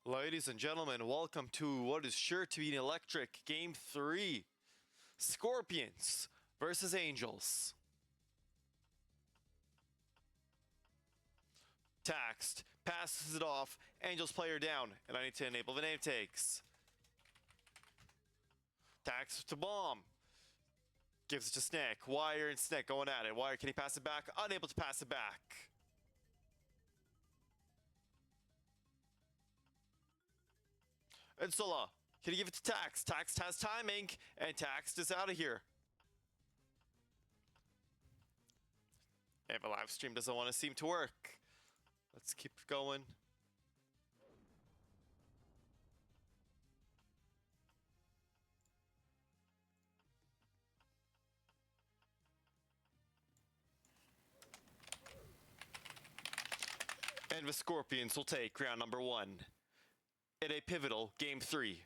Ladies and gentlemen, welcome to what is sure to be an electric Game 3. Scorpions versus Angels. Taxed, passes it off, Angels player down, and I need to enable the name takes. Taxed to bomb. Gives it to Snick. Wire and Snick going at it. Wire, can he pass it back? Unable to pass it back. And Sola, can he give it to Taxed? Taxed has timing, and Taxed is out of here. And the live stream doesn't want to seem to work. Let's keep going. And the Scorpions will take round number 1 in a pivotal Game 3.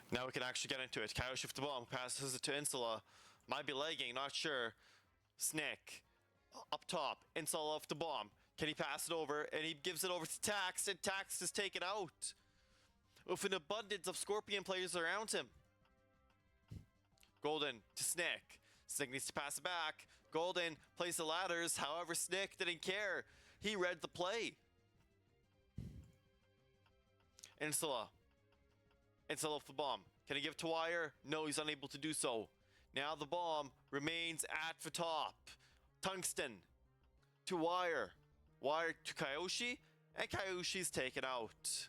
Now we can actually get into it. Kyoshi with the bomb, passes it to Insula. Might be lagging, not sure. Snick, up top. Insula off the bomb. Can he pass it over? And he gives it over to Tax, and Tax is taken out. With an abundance of Scorpion players around him. Golden to Snick. Snick needs to pass it back. Golden plays the ladders, however Snick didn't care. He read the play. Insula. Insula off the bomb. Can he give it to Wire? No, he's unable to do so. Now the bomb remains at the top. Tungsten to Wire. Wire to Kyoshi, and Kyoshi's taken out.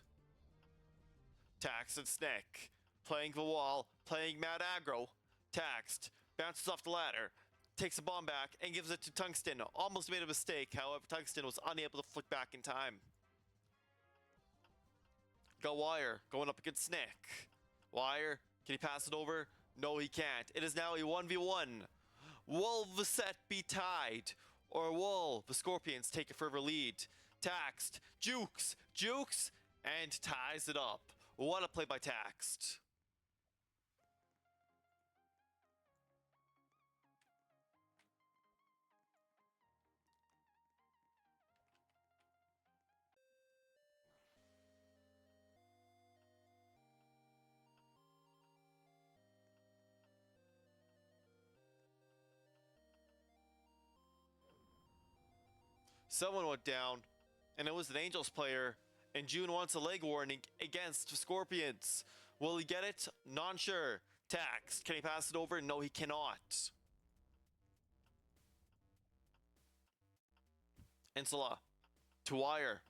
Tax and Snick playing the wall, playing mad aggro. Taxed, bounces off the ladder, takes the bomb back, and gives it to Tungsten. Almost made a mistake, however, Tungsten was unable to flick back in time. Got Wire going up against Snick. Wire, can he pass it over? No, he can't. It is now a 1v1. Will the set be tied? Or will the Scorpions take a further lead? Taxed, jukes, and ties it up. What a play by Taxed. Someone went down, and it was an Angels player, and June wants a leg warning against the Scorpions. Will he get it? Not sure. Taxed, can he pass it over? No, he cannot. Insula to Wire.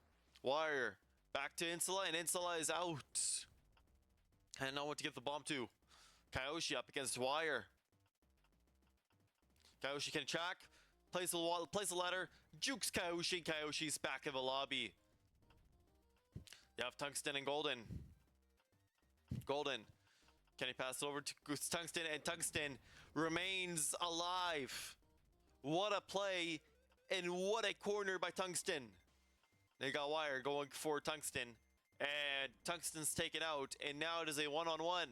Wire back to Insula, and Insula is out. I don't know what to give the bomb to. Kyoshi up against Wire. Kyoshi can track. Plays the ladder, jukes Kyoshi. Kyoshi's back in the lobby. You have Tungsten and Golden. Golden, can he pass it over to Tungsten? And Tungsten remains alive. What a play, and what a corner by Tungsten. They got Wire going for Tungsten, and Tungsten's taken out, and now it is a one-on-one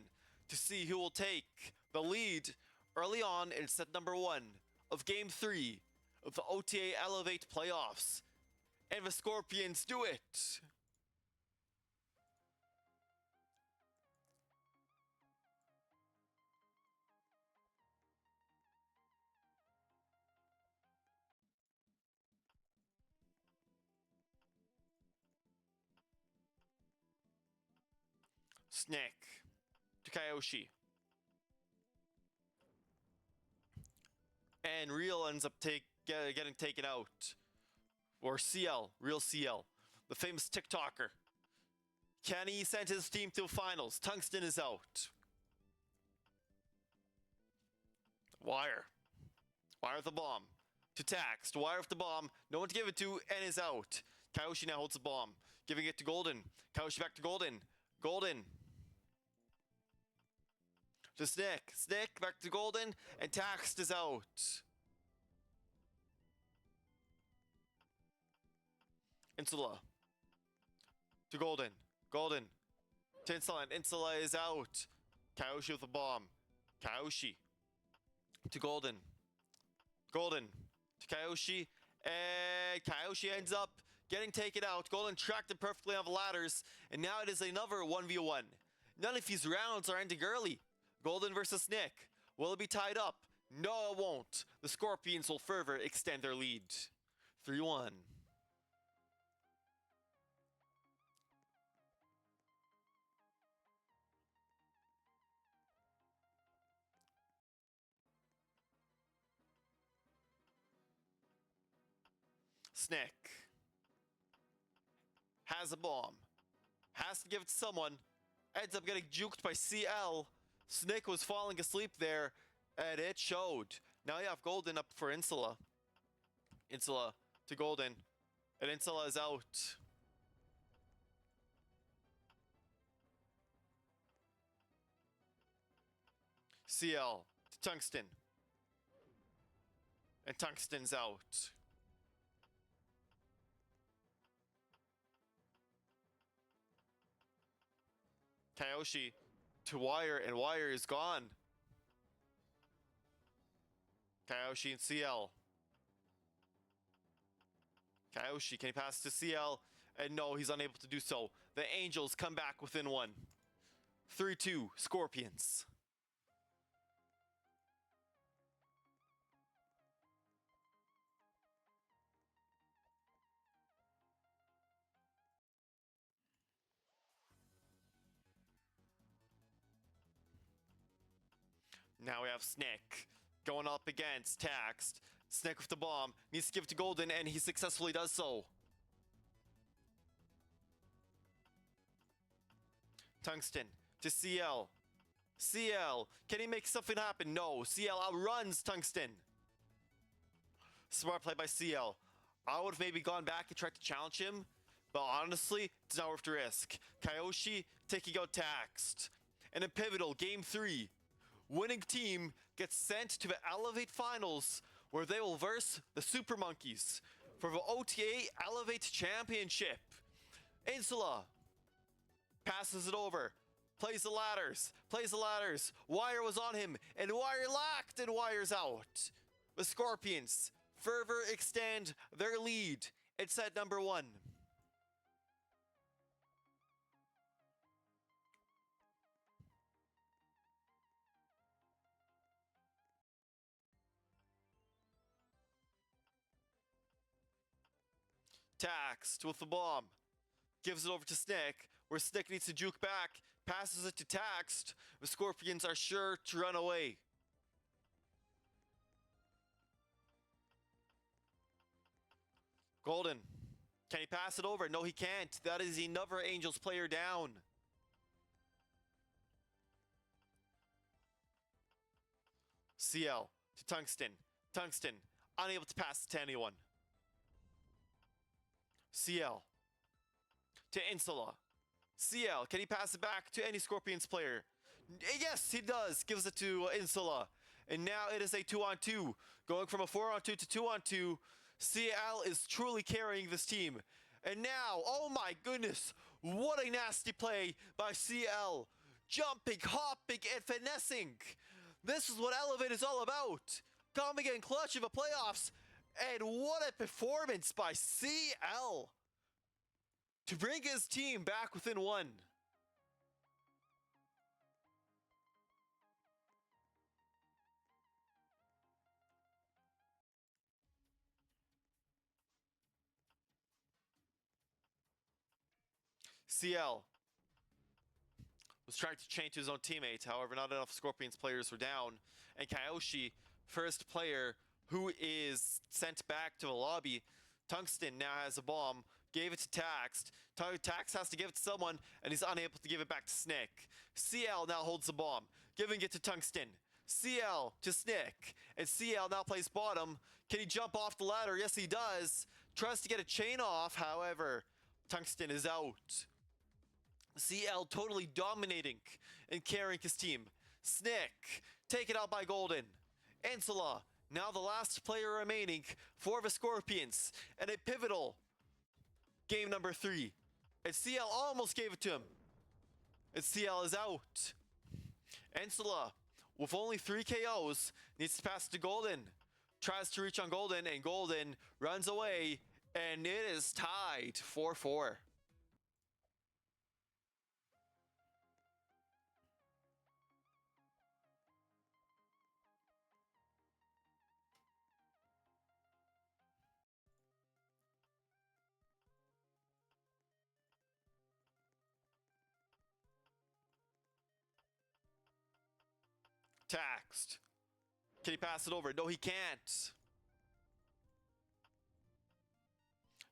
to see who will take the lead early on in set number 1 of Game 3 of the OTA Elevate playoffs. And the Scorpions do it! Snick to Kyoshi. And Real ends up getting taken out. Or CL, Real CL, the famous TikToker. Can he send his team to the finals? Tungsten is out. Wire. Wire with the bomb. To Taxed. Wire with the bomb. No one to give it to, and is out. Kyoshi now holds the bomb. Giving it to Golden. Kyoshi back to Golden. Golden. To Snick. Snick back to Golden, and Taxed is out. Insula to Golden. Golden to Insula, and Insula is out. Kyoshi with the bomb. Kyoshi to Golden. Golden to Kyoshi, and Kyoshi ends up getting taken out. Golden tracked him perfectly on the ladders, and now it is another 1v1. None of these rounds are ending early. Golden versus Nick. Will it be tied up? No, it won't. The Scorpions will further extend their lead. 3-1. Snick has a bomb. Has to give it to someone. Ends up getting juked by CL. Snick was falling asleep there, and it showed. Now you have Golden up for Insula. Insula to Golden, and Insula is out. CL to Tungsten. And Tungsten's out. Kyoshi to Wire, and Wire is gone. Kyoshi and CL. Kyoshi, can he pass to CL? And no, he's unable to do so. The Angels come back within one. 3-2, Scorpions. Now we have Snick going up against Taxed. Snick with the bomb, needs to give it to Golden, and he successfully does so. Tungsten to CL. CL, can he make something happen? No, CL outruns Tungsten. Smart play by CL. I would have maybe gone back and tried to challenge him, but honestly, it's not worth the risk. Kyoshi taking out Taxed. And in pivotal, game 3. Winning team gets sent to the Elevate Finals, where they will verse the Super Monkeys for the OTA Elevate Championship. Insula passes it over, plays the ladders. Wire was on him, and Wire locked, and Wire's out. The Scorpions further extend their lead in set number 1. Taxed with the bomb. Gives it over to Snick, where Snick needs to juke back. Passes it to Taxed. The Scorpions are sure to run away. Golden. Can he pass it over? No, he can't. That is another Angels player down. CL to Tungsten. Tungsten, unable to pass it to anyone. CL to Insula. CL, can he pass it back to any Scorpions player? Yes, he does. Gives it to Insula. And now it is a 2-on-2. Going from a 4-on-2 to 2-on-2. CL is truly carrying this team. And now, oh my goodness, what a nasty play by CL. Jumping, hopping, and finessing. This is what Elevate is all about. Coming in clutch of the playoffs. And what a performance by CL to bring his team back within 1. CL was trying to change his own teammates, however, not enough Scorpions players were down. And Kyoshi, first player who is sent back to the lobby. Tungsten now has a bomb, gave it to Taxed. Taxed has to give it to someone, and he's unable to give it back to Snick. CL now holds the bomb, giving it to Tungsten. CL to Snick, and CL now plays bottom. Can he jump off the ladder? Yes, he does. Tries to get a chain off, however, Tungsten is out. CL totally dominating and carrying his team. Snick, taken out by Golden. Insula, now the last player remaining for the Scorpions. And a pivotal game number 3. And CL almost gave it to him. And CL is out. Insula, with only 3 KOs, needs to pass to Golden. tries to reach on Golden, and Golden runs away, and it is tied 4-4. Taxed. Can he pass it over? No, he can't.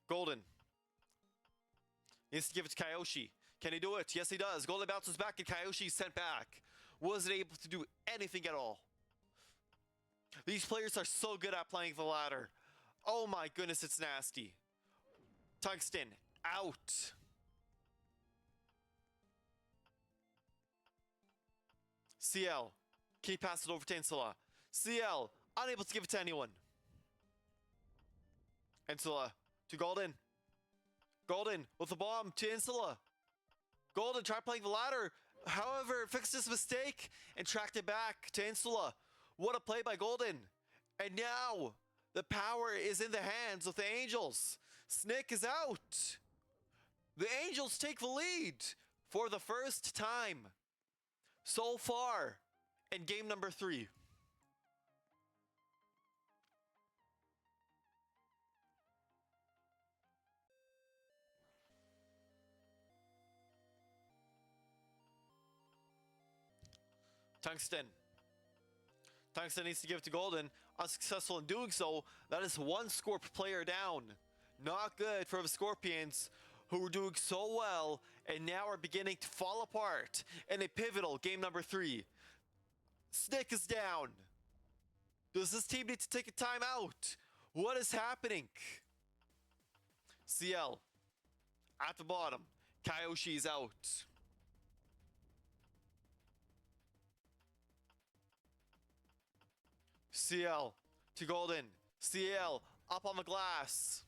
Golden needs to give it to Kyoshi. Can he do it? Yes, he does. Golden bounces back, and Kyoshi is sent back. Wasn't able to do anything at all. These players are so good at playing the ladder. Oh my goodness, it's nasty. Tungsten, out. CL, can he pass it over to Insula? CL, unable to give it to anyone. Insula, to Golden. Golden with the bomb to Insula. Golden tried playing the ladder. However, fixed his mistake and tracked it back to Insula. What a play by Golden. And now the power is in the hands of the Angels. Snick is out. The Angels take the lead for the first time so far in game number 3. Tungsten. Tungsten needs to give it to Golden. Unsuccessful in doing so. That is one Scorp player down. Not good for the Scorpions, who were doing so well and now are beginning to fall apart in a pivotal game number 3. Snick is down. Does this team need to take a timeout? What is happening? CL at the bottom. Kyoshi is out. CL to Golden. CL up on the glass.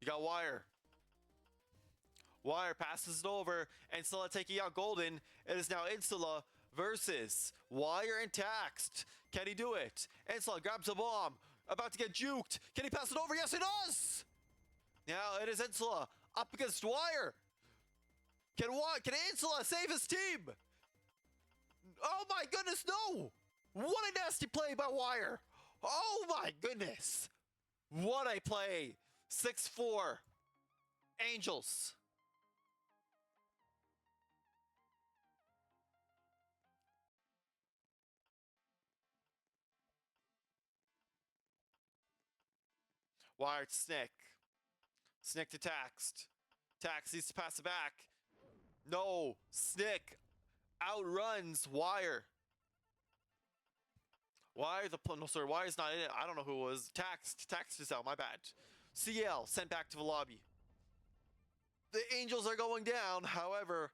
You got Wire. Wire passes it over. Insula taking out Golden. It is now Insula versus Wire and Taxed. Can he do it? Insula grabs a bomb. About to get juked. Can he pass it over? Yes, he does! Now it is Insula up against Wire. Can Insula save his team? Oh my goodness, no! What a nasty play by Wire. Oh my goodness. What a play. 6-4. Angels. Wire to Snick. Snick to Taxed. Taxed needs to pass it back. No. Snick outruns Wire. Wire's not in it. I don't know who it was. Taxed is out. My bad. CL sent back to the lobby. The Angels are going down. However,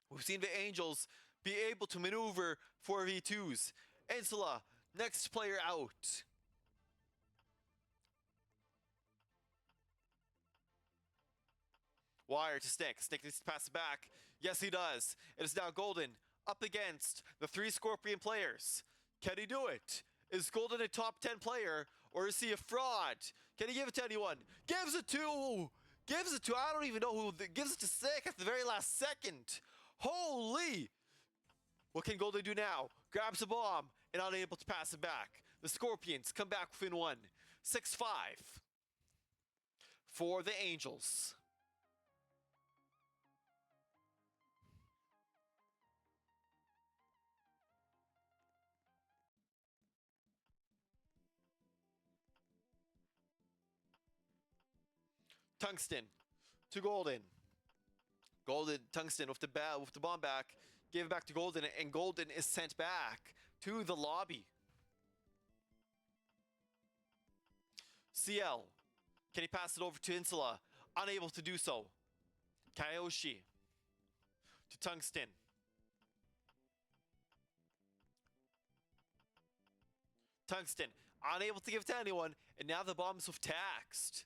we've seen the Angels be able to maneuver 4v2s. Insula, next player out. Wire to Snick. Snick needs to pass it back. Yes, he does. It is now Golden up against the 3 Scorpion players. Can he do it? Is Golden a top 10 player, or is he a fraud? Can he give it to anyone? Gives it to... I don't even know who... Gives it to Snick at the very last second. Holy! What can Golden do now? Grabs a bomb and unable to pass it back. The Scorpions come back within 1. 6-5 for the Angels. Tungsten to Golden. Tungsten with the bomb back. Give it back to Golden, and Golden is sent back to the lobby. CL. Can he pass it over to Insula? Unable to do so. Kyoshi to Tungsten. Tungsten unable to give it to anyone, and now the bomb's with Taxed.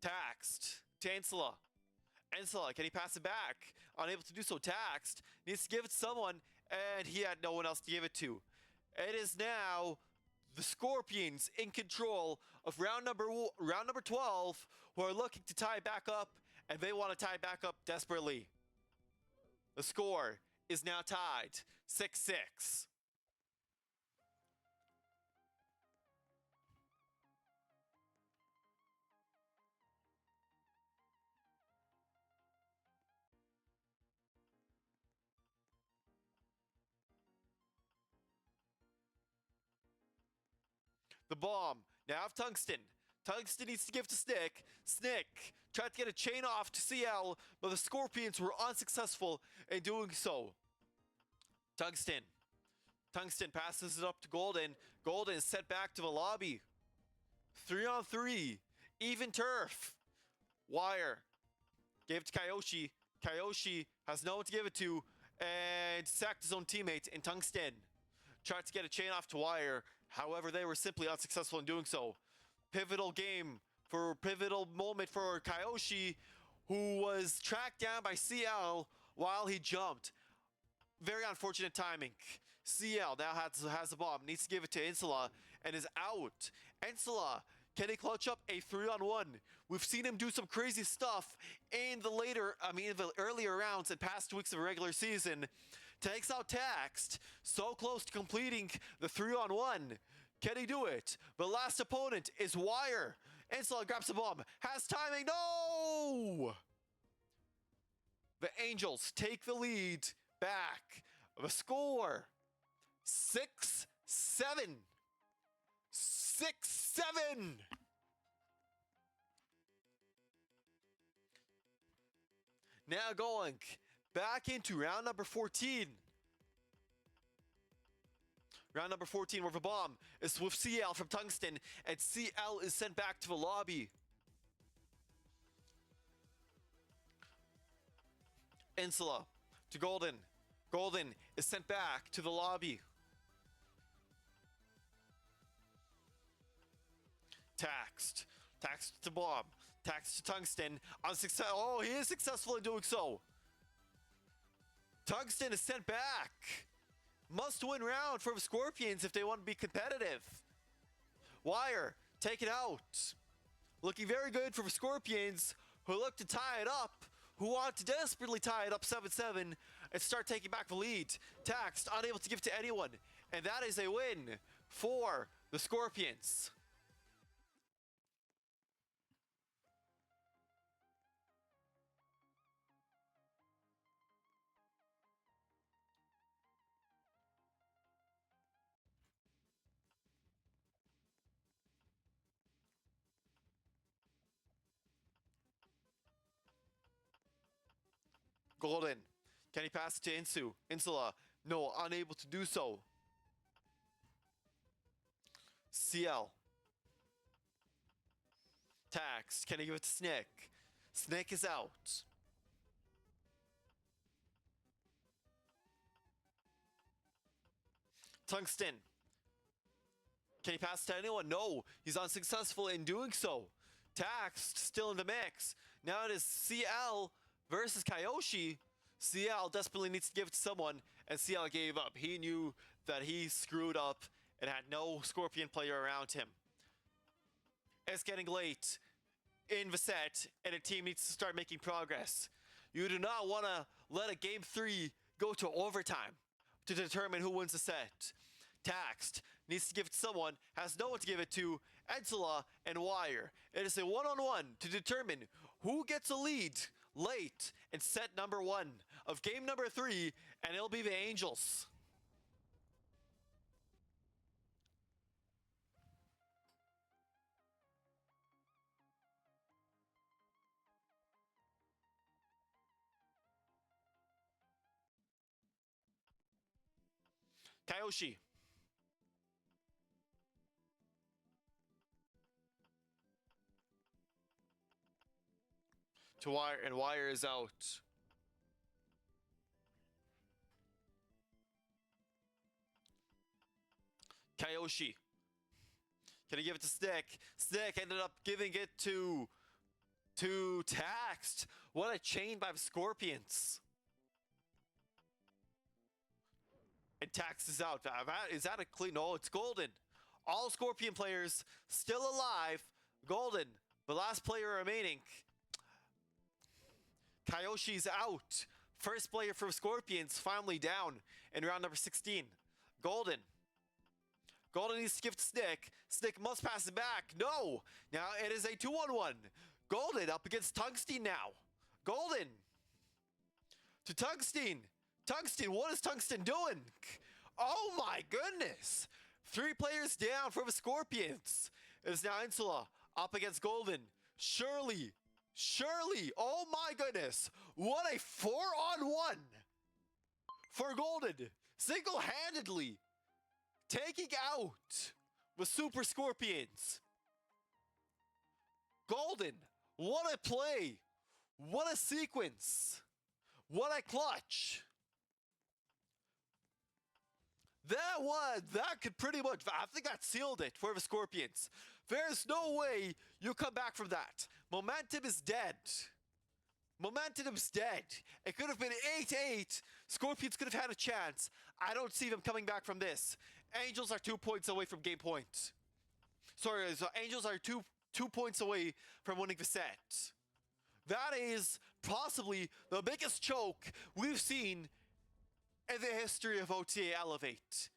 Taxed to Insula. Insula, can he pass it back? Unable to do so. Taxed needs to give it to someone, and he had no one else to give it to. It is now the Scorpions in control of round number 12, who are looking to tie back up, and they want to tie back up desperately. The score is now tied 6-6. The bomb. Now have Tungsten. Tungsten needs to give to Snick. Snick tried to get a chain off to CL, but the Scorpions were unsuccessful in doing so. Tungsten. Tungsten passes it up to Golden. Golden is sent back to the lobby. 3-on-3. Even turf. Wire. Gave it to Kyoshi. Kyoshi has no one to give it to, and sacked his own teammate in Tungsten. Tried to get a chain off to Wire. However, they were simply unsuccessful in doing so. Pivotal moment for Kyoshi, who was tracked down by CL while he jumped. Very unfortunate timing. CL now has the bomb, needs to give it to Insula, and is out. Insula, can he clutch up a 3-on-1? We've seen him do some crazy stuff in the earlier rounds and past weeks of the regular season. Takes out Taxed, so close to completing the 3-on-1. Can he do it? The last opponent is Wire. Insula grabs the bomb, has timing, no! The Angels take the lead back. The score, 6-7. 6-7. Now going back into round number 14. Round number 14, where the bomb is with CL from Tungsten, and CL is sent back to the lobby. Insula to Golden. Golden is sent back to the lobby. Taxed. Taxed to bomb. Taxed to Tungsten. Oh, he is successful in doing so. Tungsten is sent back. Must-win round for the Scorpions if they want to be competitive. Wire, take it out. Looking very good for the Scorpions, who look to tie it up, who want to desperately tie it up 7-7 and start taking back the lead. Taxed, unable to give to anyone, and that is a win for the Scorpions. Golden, can he pass it to Insu? Insula, no, unable to do so. CL. Tax, can he give it to Snick? Snick is out. Tungsten. Can he pass to anyone? No, he's unsuccessful in doing so. Tax still in the mix. Now it is CL versus Kyoshi. CL desperately needs to give it to someone, and CL gave up. He knew that he screwed up and had no Scorpion player around him. It's getting late in the set, and a team needs to start making progress. You do not want to let a game 3 go to overtime to determine who wins the set. Taxed needs to give it to someone, has no one to give it to. Insula and Wire. It is a one-on-one to determine who gets a lead late in set number 1 of game number 3, and it'll be the Angels. Kyoshi. To Wire, and Wire is out. Kyoshi. Can he give it to Snick? Snick ended up giving it to Taxed. What a chain by the Scorpions. Tax is out. Is that a clean? No, it's Golden. All Scorpion players still alive. Golden, the last player remaining. Kyoshi's out. First player for Scorpions finally down in round number 16. Golden. Golden needs to give to Snick. Snick must pass it back. No! Now it is a 2-on-1. Golden up against Tungsten now. Golden to Tungsten. Tungsten, what is Tungsten doing? Oh my goodness! 3 players down for the Scorpions. It is now Insula up against Golden. Shirley. Oh my goodness. What a 4-on-1 for Golden. Single-handedly taking out the Super Scorpions. Golden, what a play. What a sequence. What a clutch. That could pretty much, I think that sealed it for the Scorpions. There's no way you come back from that. Momentum is dead. Momentum is dead. It could have been 8-8. Scorpions could have had a chance. I don't see them coming back from this. Angels are 2 points away from game point. Sorry, so Angels are two points away from winning the set. That is possibly the biggest choke we've seen in the history of OTA Elevate.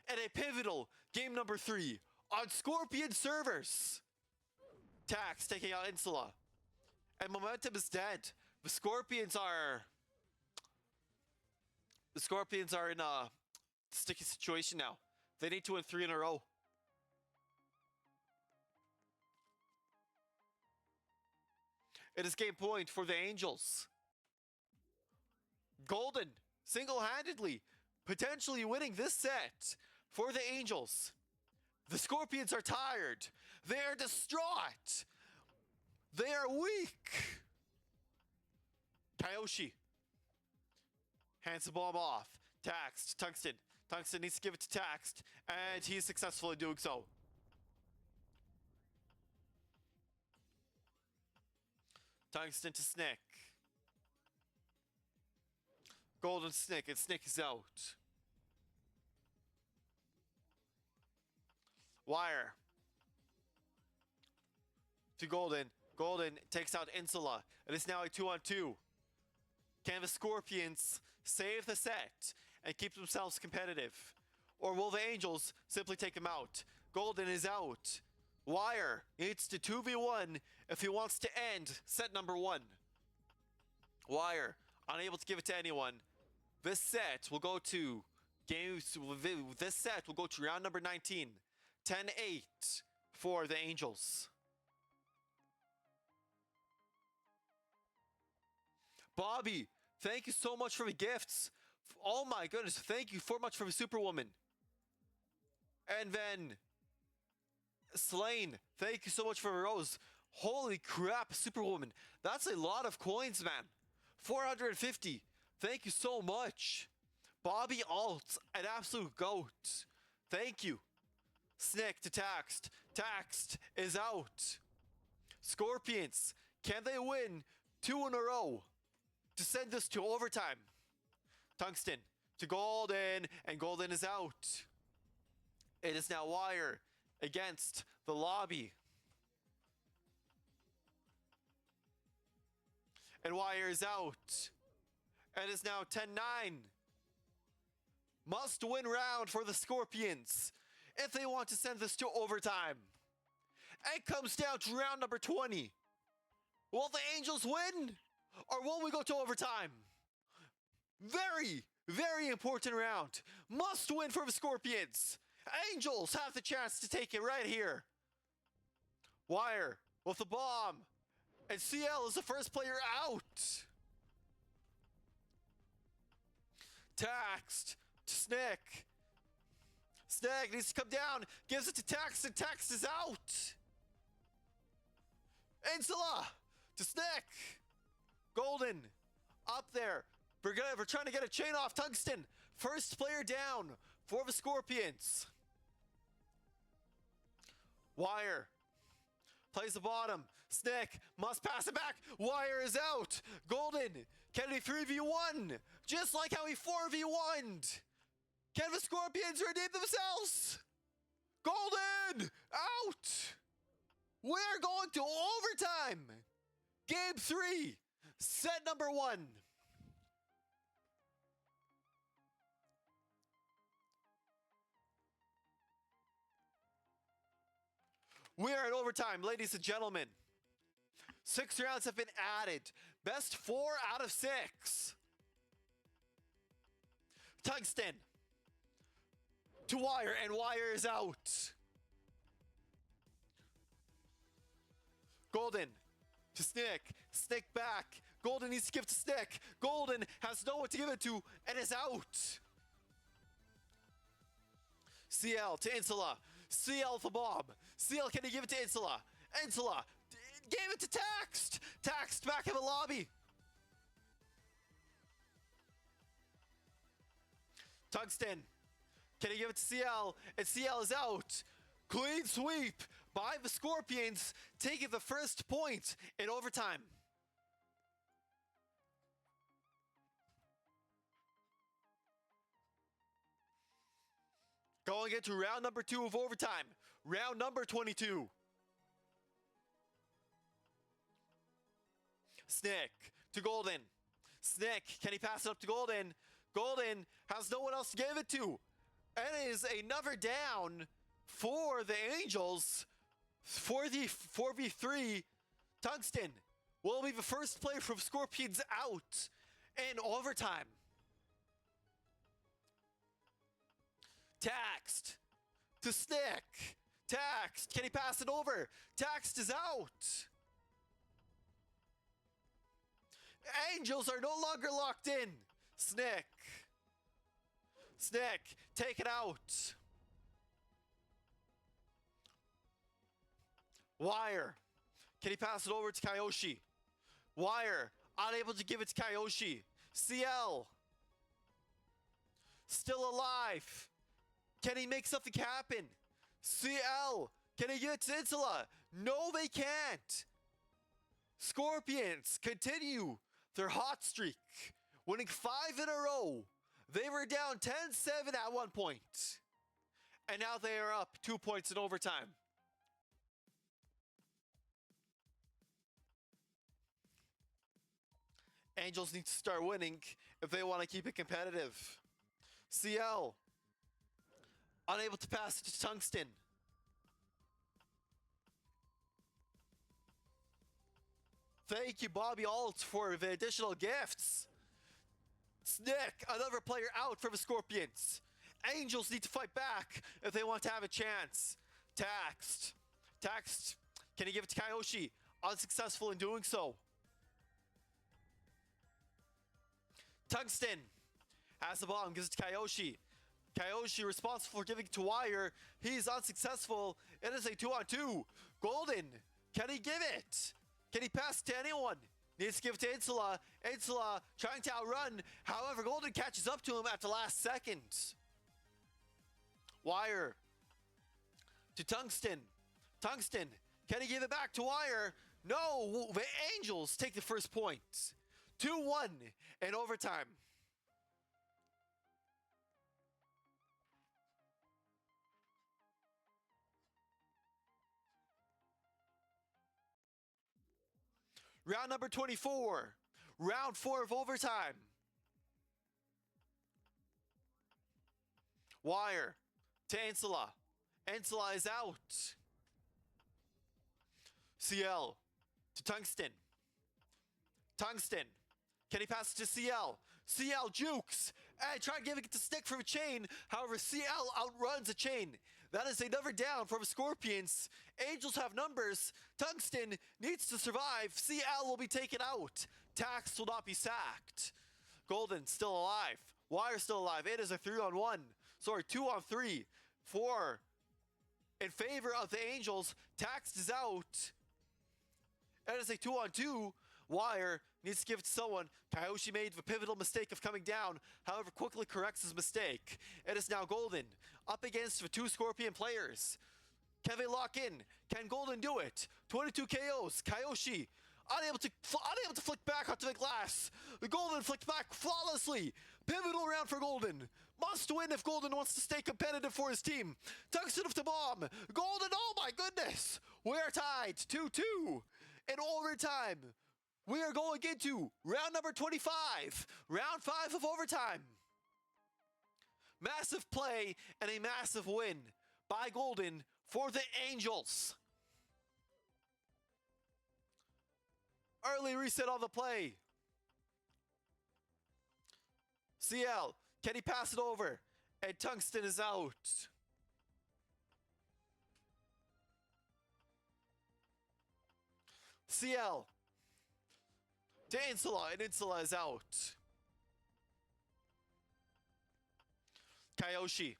And a pivotal game number 3 on Scorpion servers. Tax taking out Insula. And momentum is dead. The Scorpions are in a sticky situation now. They need to win 3 in a row. It is game point for the Angels. Golden, single-handedly, potentially winning this set for the Angels. The Scorpions are tired. They are distraught. They are weak. Kyoshi hands the bomb off. Taxed. Tungsten. Tungsten needs to give it to Taxed, and he is successful in doing so. Tungsten to Snick. Golden Snick, and Snick is out. Wire. To Golden. Golden takes out Insula. It is now a 2-on-2. Can the Scorpions save the set and keep themselves competitive? Or will the Angels simply take him out? Golden is out. Wire needs to 2v1 if he wants to end set number 1. Wire, unable to give it to anyone. This set will go to round number 19. 10-8 for the Angels. Bobby, thank you so much for the gifts. Oh my goodness, thank you so much for the Superwoman. And then Slane, thank you so much for the rose. Holy crap, Superwoman. That's a lot of coins, man. 450. Thank you so much. Bobby Alt, an absolute goat. Thank you. Snick to Taxed. Taxed is out. Scorpions, can they win 2 in a row to send this to overtime? Tungsten to Golden, and Golden is out. It is now Wire against the Lobby. And Wire is out. It is now 10-9. Must win round for the Scorpions if they want to send this to overtime. It comes down to round number 20. Will the Angels win? Or will we go to overtime? Very, very important round. Must win for the Scorpions. Angels have the chance to take it right here. Wire with the bomb. And CL is the first player out. Taxed to Snick. Snick needs to come down. Gives it to Tax, and Tax is out. Insula to Snick. Golden up there. We're trying to get a chain off Tungsten. First player down for the Scorpions. Wire plays the bottom. Snick must pass it back. Wire is out. Golden, can he 3v1? Just like how he 4v1'd. Can the Scorpions redeem themselves? Golden! Out! We're going to overtime! Game 3, set number 1. We are in overtime, ladies and gentlemen. 6 rounds have been added. Best 4 out of 6. Tungsten to Wire, and Wire is out. Golden to Snick. Snick back. Golden needs to give to Snick. Golden has no one to give it to and is out. CL to Insula. CL with the bomb. CL, can he give it to Insula? Insula gave it to Taxed. Taxed back in the lobby. Tungsten, can he give it to CL? And CL is out. Clean sweep by the Scorpions, taking the first point in overtime. Going into round number 2 of overtime. Round number 22. Snick to Golden. Snick, can he pass it up to Golden? Golden has no one else to give it to. And it is another down for the Angels for the 4v3. Tungsten will be the first player from Scorpions out in overtime. Taxed to Snick. Taxed, can he pass it over? Taxed is out. Angels are no longer locked in. Snick. Snick, take it out. Wire, can he pass it over to Kyoshi? Wire, unable to give it to Kyoshi. CL, still alive. Can he make something happen? CL, can he get it to Insula? No, they can't. Scorpions continue their hot streak, winning 5 in a row. They were down 10-7 at one point, and now they are up 2 points in overtime. Angels need to start winning if they want to keep it competitive. CL, unable to pass it to Tungsten. Thank you, Bobby Alt, for the additional gifts. Snick, another player out for the Scorpions. Angels need to fight back if they want to have a chance. Taxed. Taxed. Can he give it to Kyoshi? Unsuccessful in doing so. Tungsten has the bomb, gives it to Kyoshi. Kyoshi responsible for giving it to Wire. He's unsuccessful. It is a 2-on-2. Golden, can he give it? Can he pass it to anyone? Needs to give it to Insula. Insula trying to outrun. However, Golden catches up to him at the last second. Wire to Tungsten. Tungsten, can he give it back to Wire? No, the Angels take the first point. 2-1 in overtime. Round number 24. Round 4 of overtime. Wire to Insula. Insula is out. CL to Tungsten. Tungsten, can he pass it to CL? CL jukes and try to give it to Snick for a chain. However, CL outruns a chain. That is another down from Scorpions. Angels have numbers. Tungsten needs to survive. CL will be taken out. Tax will not be sacked. Golden still alive. Wire still alive. It is a 3-on-1. Sorry, 2-on-3. 4 in favor of the Angels. Tax is out. It is a 2-on-2. Wire needs to give it to someone. Kyoshi made the pivotal mistake of coming down, however quickly corrects his mistake. It is now Golden up against the 2 Scorpion players. Can they lock in? Can Golden do it? 22 KOs. Kyoshi unable to flick back onto the glass. The Golden flicked back flawlessly. Pivotal round for Golden. My must win if Golden wants to stay competitive for his team. Tungsten with the bomb. Golden, oh my goodness. We are tied 2-2 in overtime. We are going into round number 25. Round 5 of overtime. Massive play and a massive win by Golden for the Angels. Early reset on the play. CL, can he pass it over? And Tungsten is out. CL to Insula, and Insula is out. Kyoshi.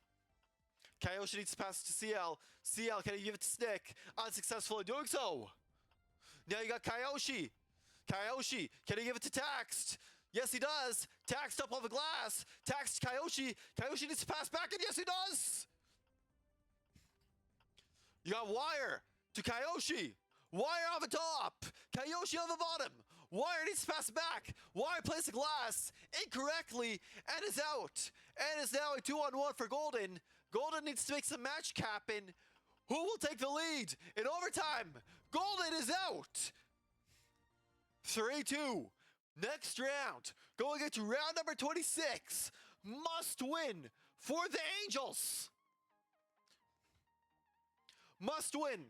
Kyoshi needs to pass to CL. CL, can he give it to Snick? Unsuccessful in doing so. Now you got Kyoshi. Kyoshi, can he give it to Taxed? Yes, he does. Taxed up on the glass. Taxed Kyoshi. Kyoshi needs to pass back, and yes, he does. You got Wire to Kyoshi. Wire on the top. Kyoshi on the bottom. Wire needs to pass it back. Wire plays the glass incorrectly and is out. And is now a 2-on-1 for Golden. Golden needs to make some match capping. Who will take the lead in overtime? Golden is out. 3-2. Next round, going into round number 26. Must win for the Angels. Must win.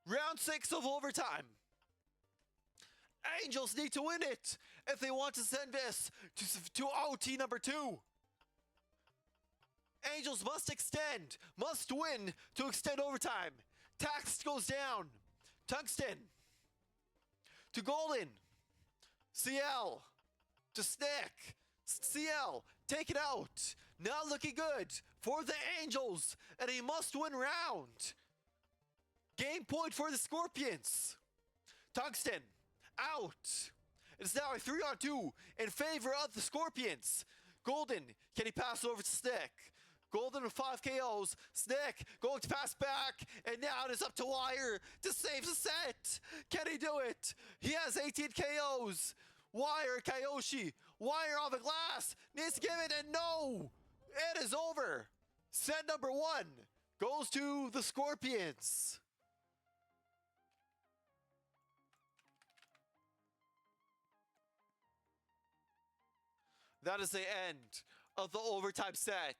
Round 6 of overtime. Angels need to win it if they want to send this to OT number 2. Angels must extend, must win to extend overtime. Tax goes down. Tungsten to Golden. CL to Snick. CL, take it out. Not looking good for the Angels, and a must-win round. Game point for the Scorpions. Tungsten out. It's now a 3-on-2 in favor of the Scorpions. Golden, can he pass over to Snick? Golden with 5 KOs. Snick going to pass back, and now it is up to Wire to save the set. Can he do it? He has 18 KOs. Wire, Kyoshi. Wire on the glass. Needs to give it, and no. It is over. Set number 1 goes to the Scorpions. That is the end of the overtime set.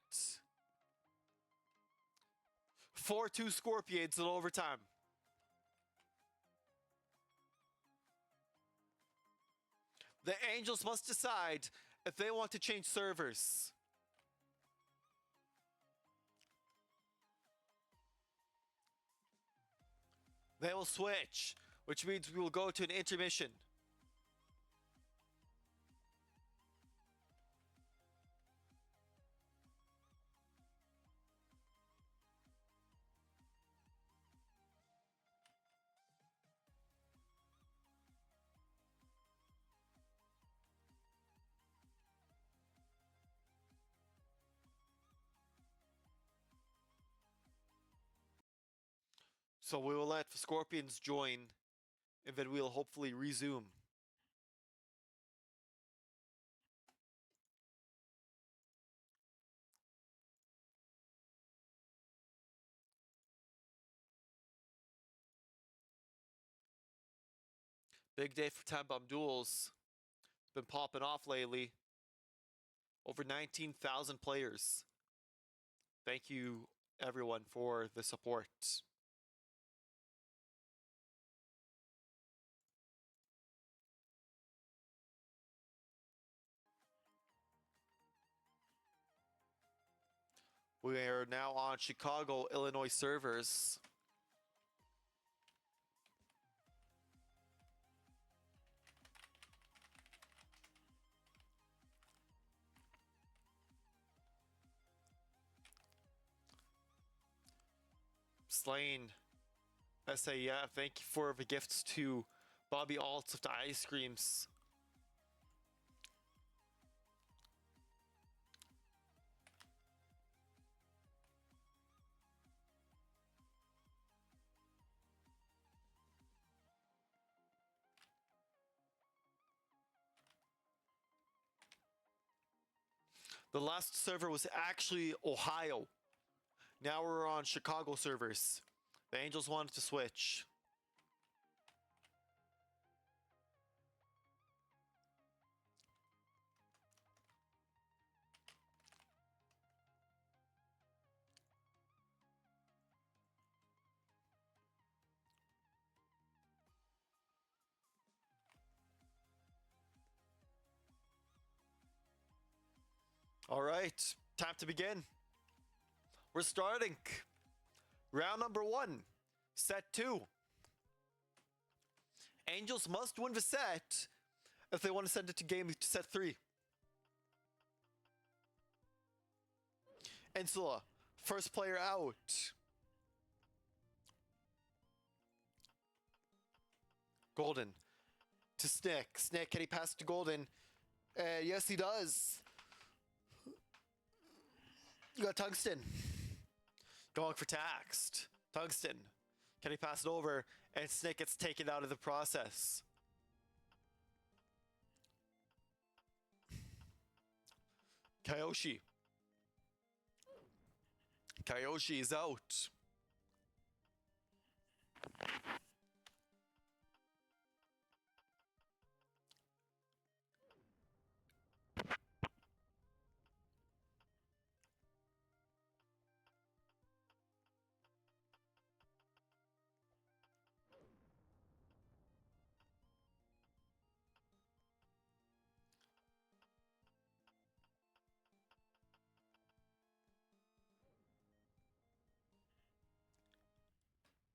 4-2 Scorpions in overtime. The Angels must decide if they want to change servers. They will switch, which means we will go to an intermission. So we will let the Scorpions join, and then we'll hopefully resume. Big day for Time Bomb Duels. Been popping off lately. Over 19,000 players. Thank you, everyone, for the support. We are now on Chicago, Illinois servers. Slain SAF, thank you for the gifts to Bobby Alts of the ice creams. The last server was actually Ohio. Now we're on Chicago servers. The Angels wanted to switch. All right, time to begin. We're starting. Round number 1, set 2. Angels must win the set if they want to send it to set 3. Insula, first player out. Golden to Snick. Snick, can he pass it to Golden? Yes, he does. You got Tungsten. Going for Taxed. Tungsten. Can he pass it over? And Snick gets taken out of the process. Kyoshi. Kyoshi is out.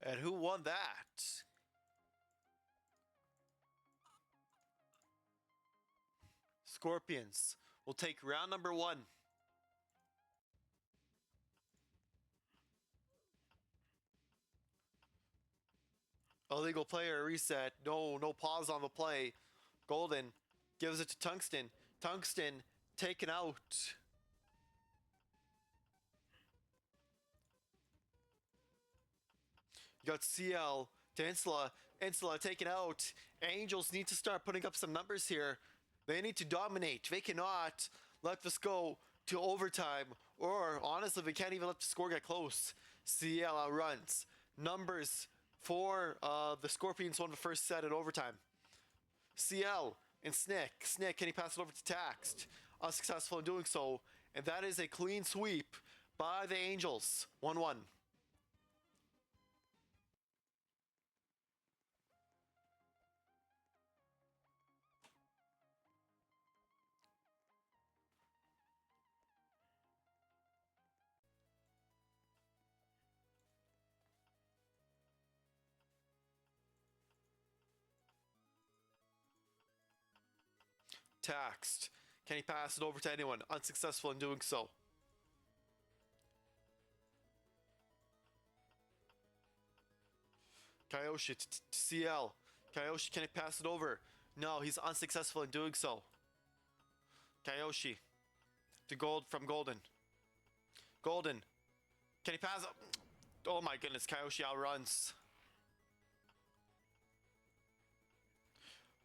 And who won that? Scorpions will take round number 1. Illegal player reset. No pause on the play. Golden gives it to Tungsten. Tungsten taken out. You got CL to Insula. Insula taken out. Angels need to start putting up some numbers here. They need to dominate. They cannot let this go to overtime. Or, honestly, they can't even let the score get close. CL outruns. Numbers for the Scorpions won the first set in overtime. CL and Snick. Snick, can he pass it over to Taxed? Unsuccessful in doing so. And that is a clean sweep by the Angels. 1-1. Taxed. Can he pass it over to anyone? Unsuccessful in doing so. Kyoshi to CL. Kyoshi, can he pass it over? No, he's unsuccessful in doing so. Kyoshi to Golden. Golden. Can he pass it? Oh my goodness, Kyoshi outruns.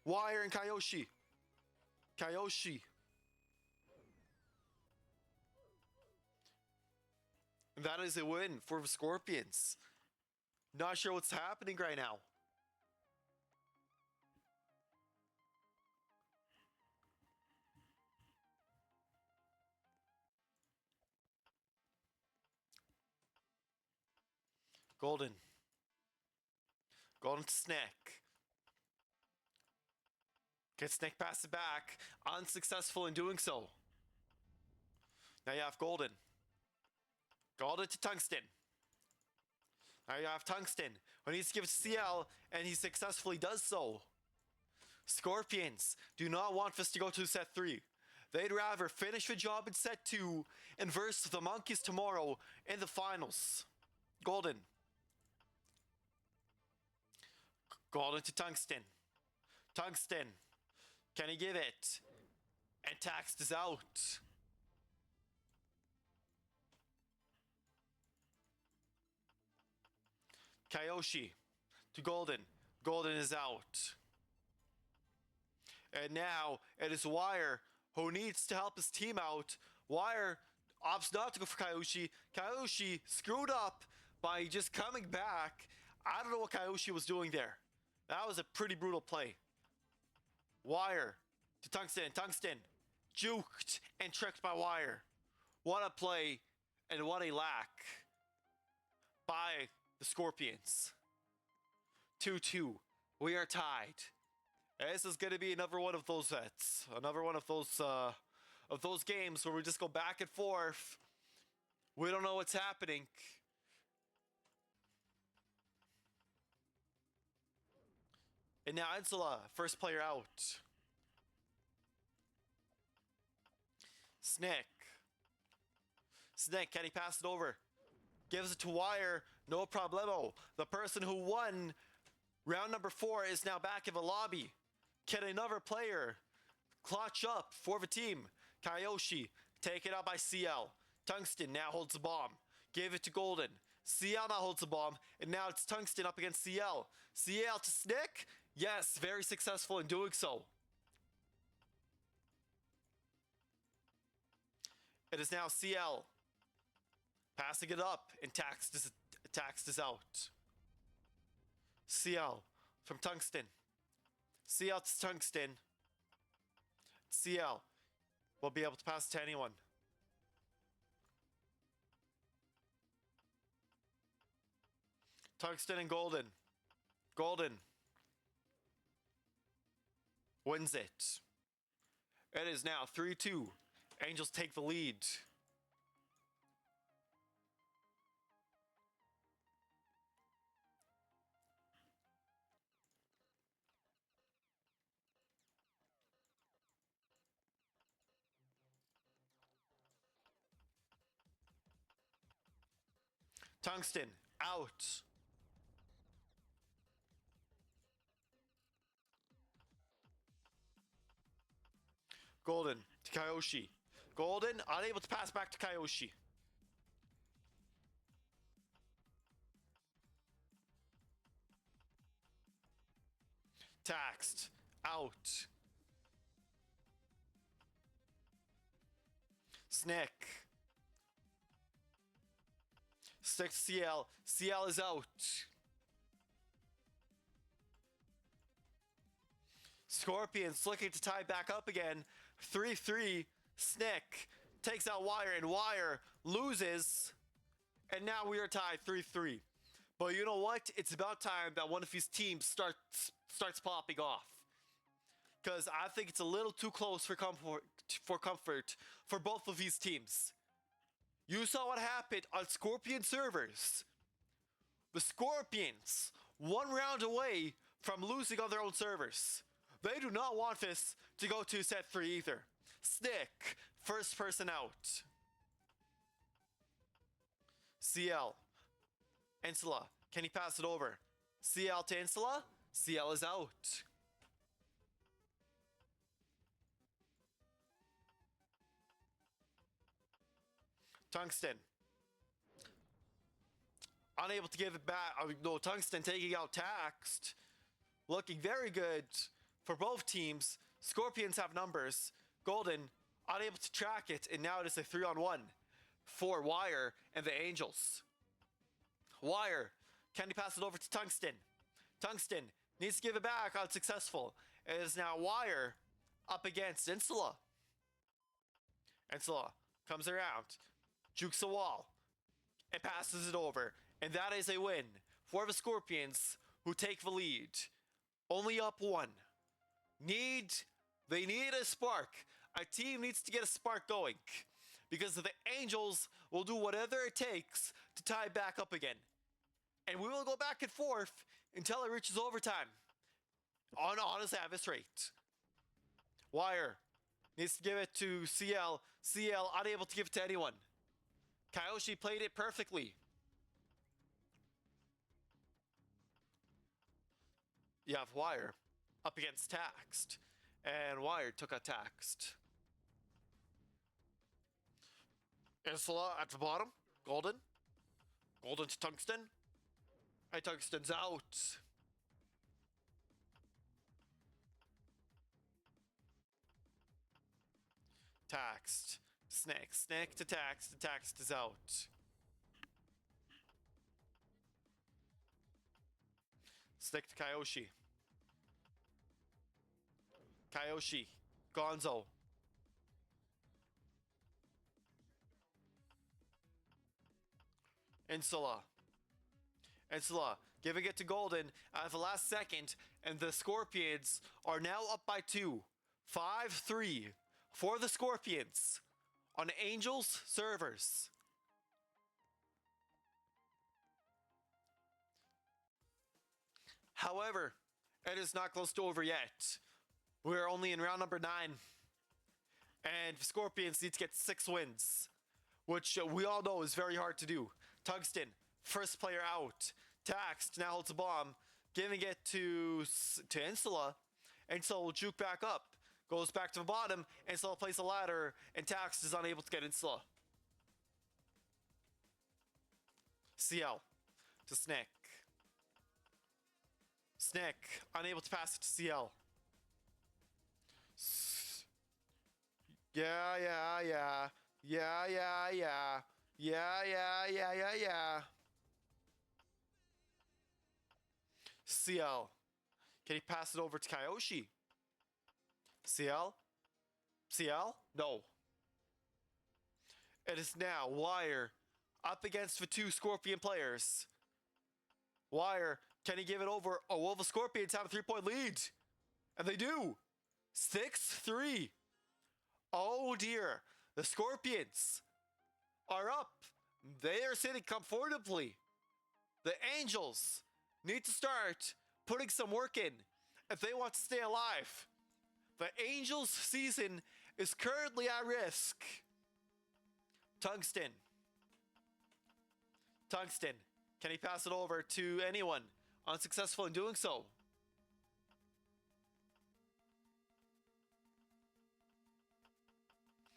Wire and Kyoshi. Kyoshi. That is a win for the Scorpions. Not sure what's happening right now. Golden. Golden to Snick. Can Snick pass it back? Unsuccessful in doing so. Now you have Golden. Golden to Tungsten. Now you have Tungsten, who needs to give it to CL, and he successfully does so. Scorpions do not want this to go to set 3. They'd rather finish the job in set 2 and verse the Monkeys tomorrow in the finals. Golden. Golden to Tungsten. Tungsten. Can he give it? And Taxed is out. Kyoshi to Golden. Golden is out. And now it is Wire who needs to help his team out Wire opts not to go for Kyoshi. Kyoshi screwed up by just coming back. I don't know what Kyoshi was doing there. That was a pretty brutal play. Wire to Tungsten. Tungsten juked and tricked by Wire. What a play and what a lack by the Scorpions. 2-2. We are tied. This is going to be another one of those sets. Another one of those games where we just go back and forth. We don't know what's happening. And now Insula, first player out. Snick. Snick, can he pass it over? Gives it to Wire, no problemo. The person who won round number 4 is now back in the lobby. Can another player clutch up for the team? Kyoshi, taken out by CL. Tungsten now holds the bomb. Gave it to Golden. CL now holds the bomb, and now it's Tungsten up against CL. CL to Snick? Yes, very successful in doing so. It is now CL. Passing it up, and Taxt is out. CL from Tungsten. CL to Tungsten. CL will be able to pass to anyone. Tungsten and Golden. Golden wins it. It is now 3-2. Angels take the lead. Tungsten out. Golden to Kyoshi. Golden unable to pass back to Kyoshi. Taxed out. Snick. Stick to CL. CL is out. Scorpions looking to tie back up again. 3-3. Snick takes out Wire, and Wire loses. And now we are tied 3-3. But you know what? It's about time that one of these teams starts popping off. Because I think it's a little too close for comfort for both of these teams. You saw what happened on Scorpion servers. The Scorpions, one round away from losing on their own servers. They do not want this to go to set 3 either. Snick, first person out. CL. Insula, can he pass it over? CL to Insula? CL is out. Tungsten. Unable to give it back. No, Tungsten taking out Taxed. Looking very good for both teams. Scorpions have numbers. Golden unable to track it, and now it is a 3-on-1 for Wire and the Angels. Wire, can he pass it over to Tungsten? Tungsten needs to give it back, unsuccessful. It is now Wire up against Insula. Insula comes around, jukes the wall, and passes it over. And that is a win for the Scorpions, who take the lead. Only up 1. They need a spark. A team needs to get a spark going, because the Angels will do whatever it takes to tie back up again. And we will go back and forth until it reaches overtime. Honestly, at this rate. Wire needs to give it to CL. CL unable to give it to anyone. Kyoshi played it perfectly. You have Wire up against Taxed. And Wire took a Taxed. Insula at the bottom. Golden. Golden to Tungsten. And Tungsten's out. Taxed. Snake. Snake to Tax. The Tax is out. Snake to Kyoshi. Kyoshi. Gonzo. Insula. Insula giving it to Golden at the last second, and the Scorpions are now up by 2. 5-3 for the Scorpions on Angels servers. However, it is not close to over yet. We're only in round number 9, and Scorpions need to get 6 wins, which we all know is very hard to do. Tungsten, first player out. Taxed now holds a bomb, giving it to Insula. Insula will juke back up, goes back to the bottom. Insula plays a ladder, and Taxed is unable to get Insula. CL to Snick. Snick unable to pass it to CL. Yeah. CL. Can he pass it over to Kyoshi? CL? CL? No. It is now Wire up against the 2 Scorpion players. Wire, can he give it over? Oh, will the Scorpions have a 3-point lead? And they do. 6-3. Oh dear. The Scorpions are up. They are sitting comfortably. The Angels need to start putting some work in if they want to stay alive. The Angels' season is currently at risk. Tungsten. Tungsten. Can he pass it over to anyone? Unsuccessful in doing so.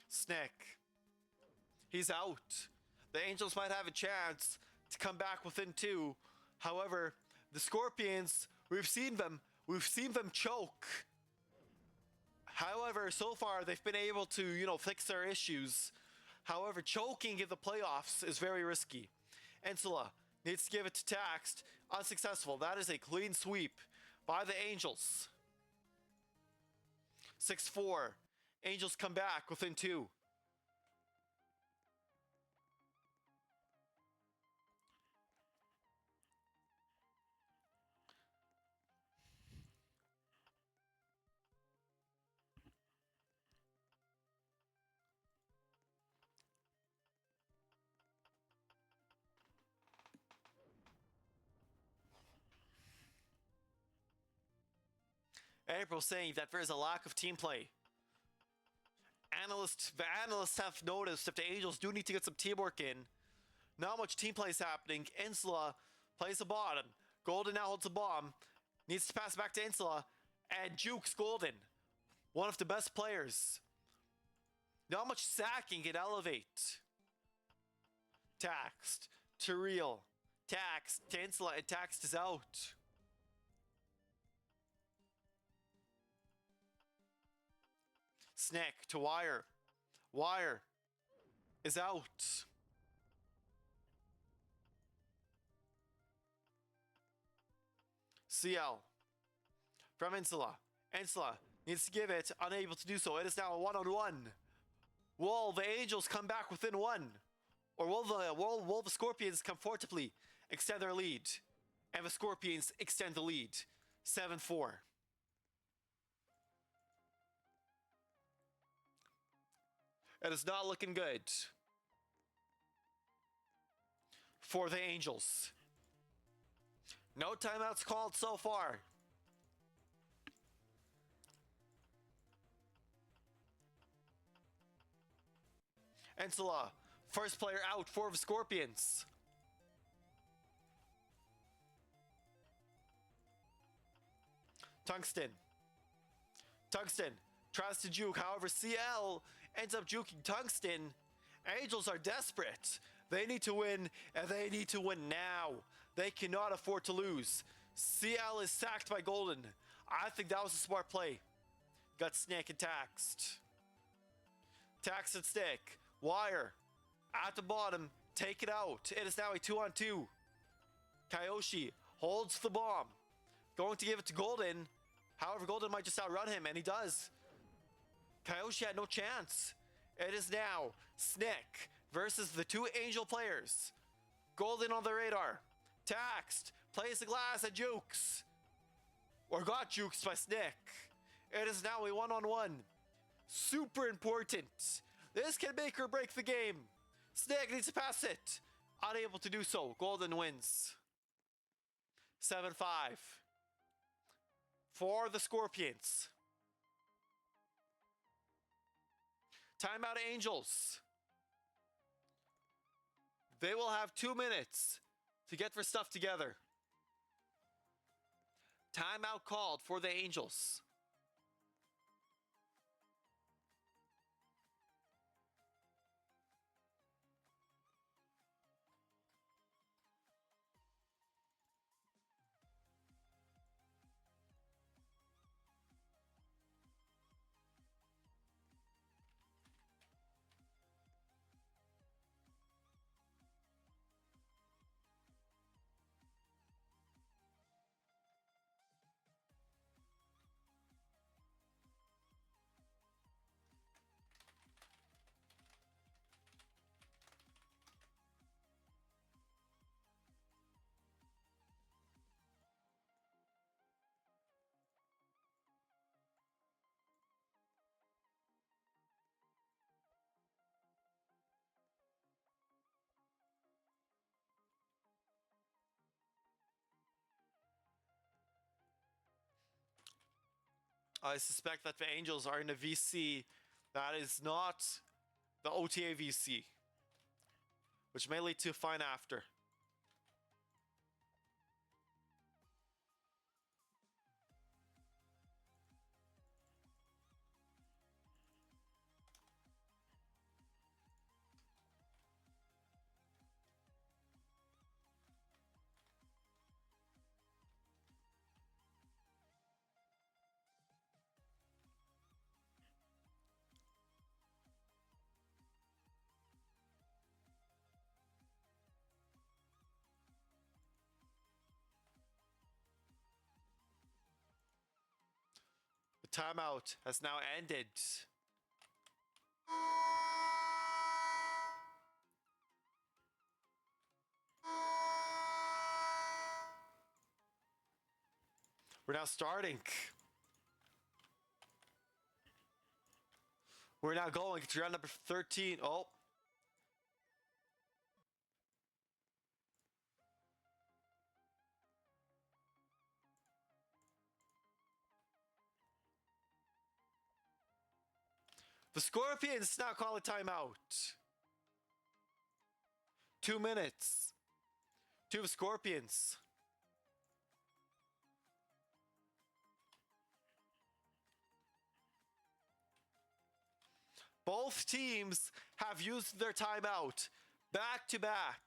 Snick. He's out. The Angels might have a chance to come back within 2. However, the Scorpions, we've seen them choke. However, so far they've been able to, fix their issues. However, choking in the playoffs is very risky. Insula needs to give it to Taxed. Unsuccessful. That is a clean sweep by the Angels. 6-4. Angels come back within 2. April saying that there is a lack of team play. The analysts have noticed that the Angels do need to get some teamwork in. Not much team play is happening. Insula plays the bottom. Golden now holds the bomb. Needs to pass back to Insula. And jukes Golden. One of the best players. Not much sacking can elevate. Taxed to Real. Taxed to Insula, and Taxed is out. Snick to Wire. Wire is out. CL from Insula. Insula needs to give it, unable to do so. It is now a 1-on-1. Will the Angels come back within 1? Or will the Scorpions comfortably extend their lead? And the Scorpions extend the lead. 7-4. It is not looking good for the Angels. No timeouts called so far. Insula, first player out for the Scorpions. Tungsten. Tungsten tries to juke, however, CL ends up juking Tungsten. Angels are desperate. They need to win, and they need to win now. They cannot afford to lose. CL is sacked by Golden. I think that was a smart play. Got Snake and Taxed. Taxed and Stick Wire at the bottom. Take it out. It is now a 2-on-2. Kyoshi holds the bomb. Going to give it to Golden. However, Golden might just outrun him, and he does. Kyoshi had no chance. It is now Snick versus the two Angel players. Golden on the radar. Taxed. Plays the glass at Jukes. Or got juked by Snick. It is now a one-on-one. Super important. This can make or break the game. Snick needs to pass it. Unable to do so. Golden wins. 7-5. For the Scorpions. Timeout Angels. They will have 2 minutes to get their stuff together. Timeout called for the Angels. I suspect that the Angels are in a VC that is not the OTA VC, which may lead to a fine after. The timeout has now ended. We're now starting. We're now going to round number 13. Oh. The Scorpions now call a timeout. 2 minutes. Two Scorpions. Both teams have used their timeout back to back.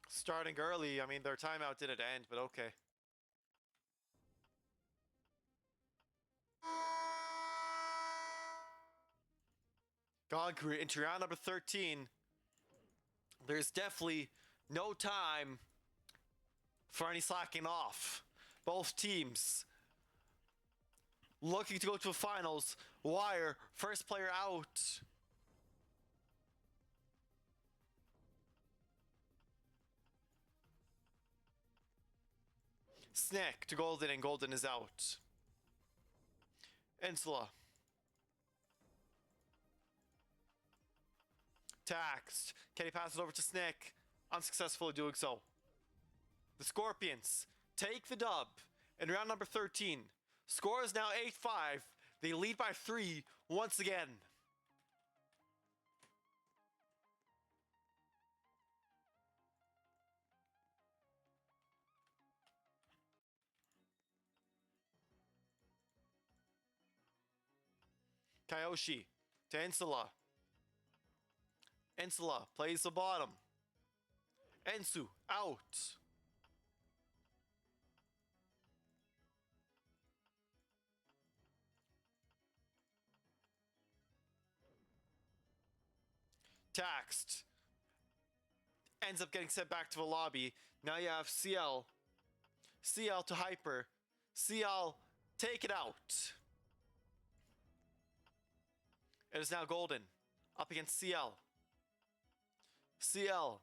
Starting early. I mean, their timeout didn't end, but okay. Concrete into round number 13. There's definitely no time for any slacking off. Both teams looking to go to the finals. Wire, first player out. Snick to Golden, and Golden is out. Insula. Taxed. Can he pass it over to Snick? Unsuccessful in doing so. The Scorpions take the dub in round number 13. Score is now 8-5. They lead by 3 once again. Kyoshi to Insula. Insula plays the bottom. Ensu out. Taxed. Ends up getting sent back to the lobby. Now you have CL. CL to Hyper. CL, take it out. It is now Golden up against CL. CL.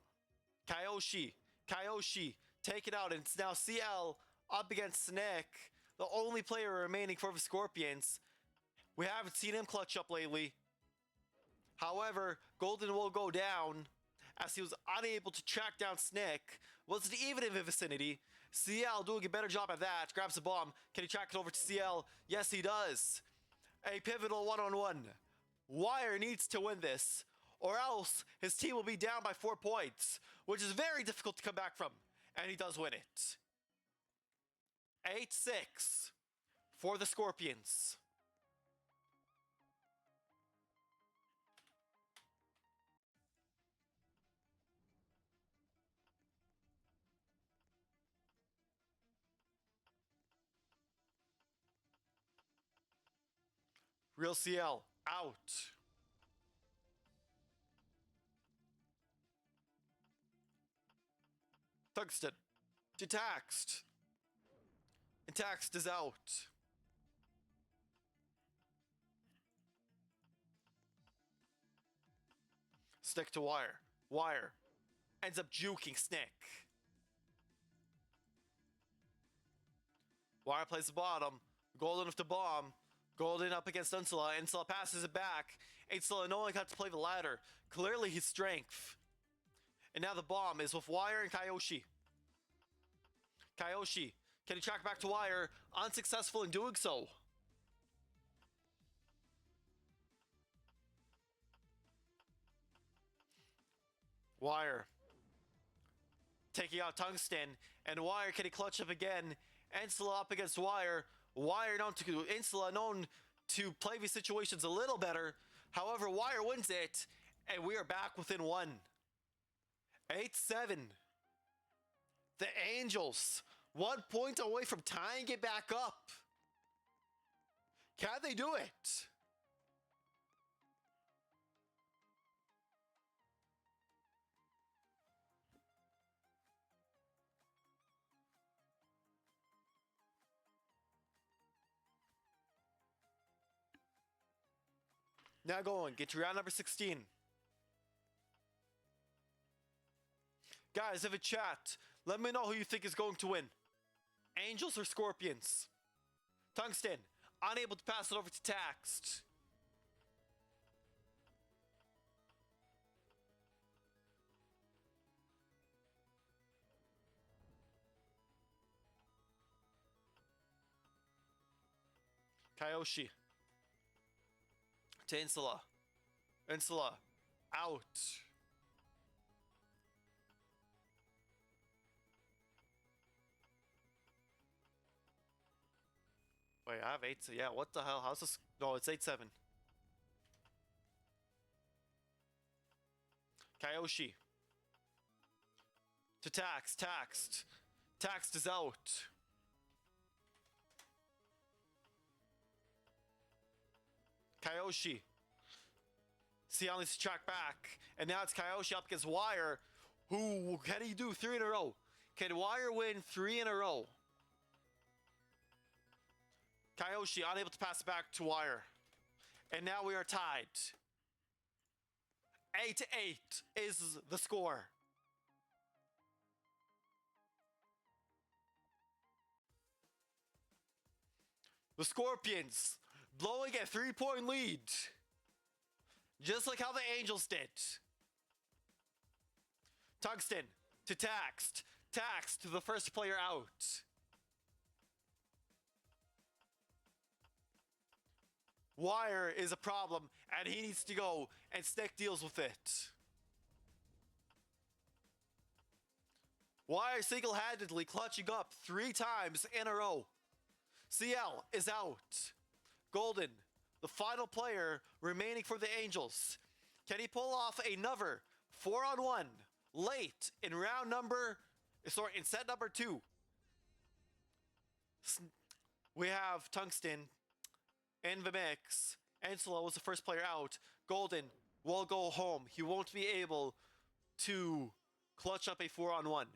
Kyoshi. Kyoshi, take it out. And it's now CL up against Snick, the only player remaining for the Scorpions. We haven't seen him clutch up lately. However, Golden will go down as he was unable to track down Snick. Wasn't even in the vicinity. CL doing a better job at that. Grabs the bomb. Can he track it over to CL? Yes, he does. A pivotal one-on-one. Wire needs to win this, or else his team will be down by 4 points, which is very difficult to come back from. And he does win it. 8-6 for the Scorpions. Real CL out. Tungsten to Taxed. And Taxed is out. Stick to Wire. Wire ends up juking Snick. Wire plays the bottom. Golden with the bomb. Golden up against Unsula. Unsula passes it back. Unsula knowing how to play the ladder. Clearly his strength. And now the bomb is with Wire and Kyoshi. Kyoshi, can he track back to Wire? Unsuccessful in doing so. Wire taking out Tungsten. And Wire, can he clutch up again? Unsula up against Wire. Wire known to Insula known to play these situations a little better. However, Wire wins it, and we are back within 1. 8-7. The Angels 1 point away from tying it back up. Can they do it? Now going, get to round number 16. Guys, have a chat. Let me know who you think is going to win. Angels or Scorpions? Tungsten, unable to pass it over to Taxed. Kyoshi to Insula. Insula out. Wait, I have 8. So yeah, what the hell? How's this? No, it's 8-7. Kyoshi to Taxed. Taxed. Taxed is out. Kyoshi. CL needs to track back. And now it's Kyoshi up against Wire. Who can he do 3 in a row? Can Wire win 3 in a row? Kyoshi unable to pass it back to Wire. And now we are tied. 8-8 is the score. The Scorpions blowing a 3-point lead. Just like how the Angels did. Tungsten to Taxed. Taxed to the first player out. Wire is a problem, and he needs to go, and Snick deals with it. Wire single-handedly clutching up 3 times in a row. CL is out. Golden, the final player remaining for the Angels. Can he pull off another 4-on-1 late in in set number 2? We have Tungsten in the mix. Anselo was the first player out. Golden will go home. He won't be able to clutch up a 4-on-1.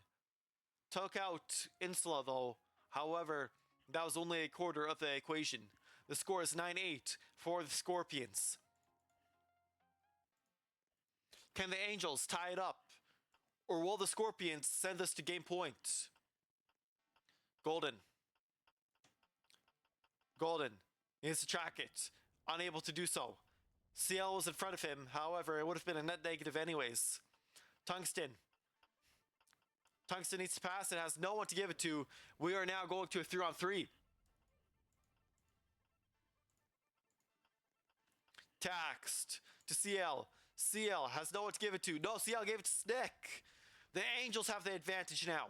Took out Insula though. However, that was only a quarter of the equation. The score is 9-8 for the Scorpions. Can the Angels tie it up? Or will the Scorpions send us to game point? Golden. Golden needs to track it. Unable to do so. CL was in front of him. However, it would have been a net negative anyways. Tungsten. Tungsten needs to pass. It has no one to give it to. We are now going to a 3-on-3. Taxed to CL. CL has no one to give it to. No, CL gave it to Snick. The Angels have the advantage now.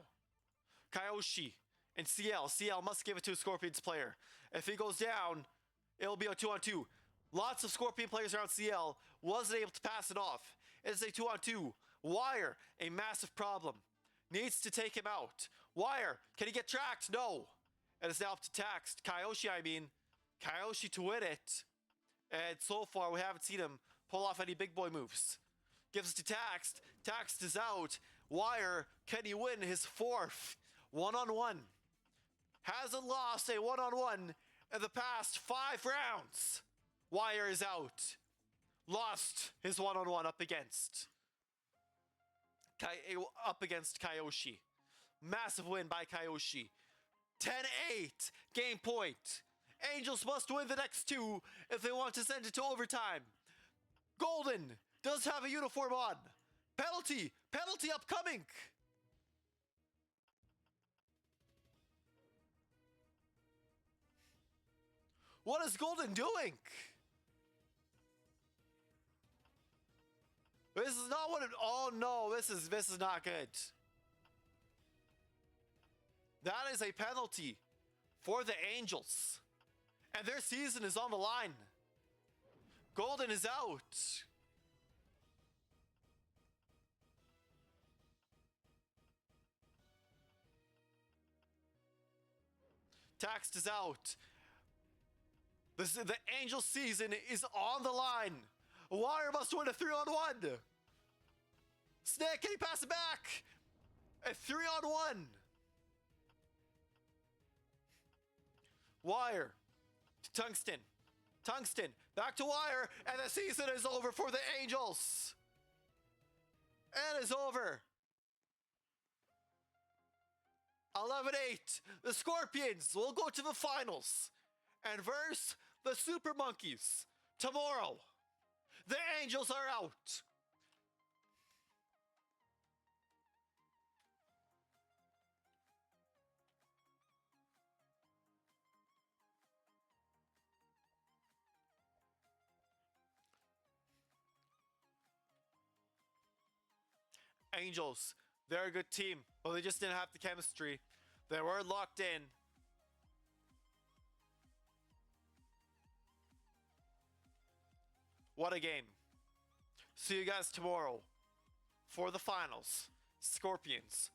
Kyoshi and CL. CL must give it to a Scorpions player. If he goes down, it'll be a 2-on-2. Lots of Scorpion players around CL. Wasn't able to pass it off. It's a 2-on-2. Wire, a massive problem. Needs to take him out. Wire, can he get tracked? No. And it's now up to Taxed. Kyoshi, I mean. Kyoshi to win it. And so far, we haven't seen him pull off any big boy moves. Gives it to Taxed. Taxed is out. Wire, can he win his 4th 1-on-1? Hasn't lost a 1-on-1 in the past 5 rounds. Wire is out. Lost his 1-on-1 up against Kyoshi. Massive win by Kyoshi. 10-8. Game point. Angels must win the next 2 if they want to send it to overtime. Golden does have a uniform on. Penalty. Penalty upcoming. What is Golden doing? This is not what it... Oh no, this is not good. That is a penalty for the Angels. And their season is on the line. Golden is out. Taxed is out. The Angel season is on the line. Wire must win a 3-on-1. Snick, can he pass it back? A 3-on-1. Wire to Tungsten. Tungsten back to Wire, and the season is over for the Angels. It is over. 11-8. The Scorpions will go to the finals and verse the Super Monkeys tomorrow. The Angels are out. Angels, they're a good team, but they just didn't have the chemistry. They were locked in. What a game. See you guys tomorrow for the finals. Scorpions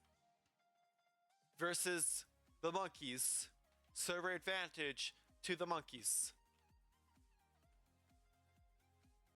versus the Monkeys. Server advantage to the Monkeys.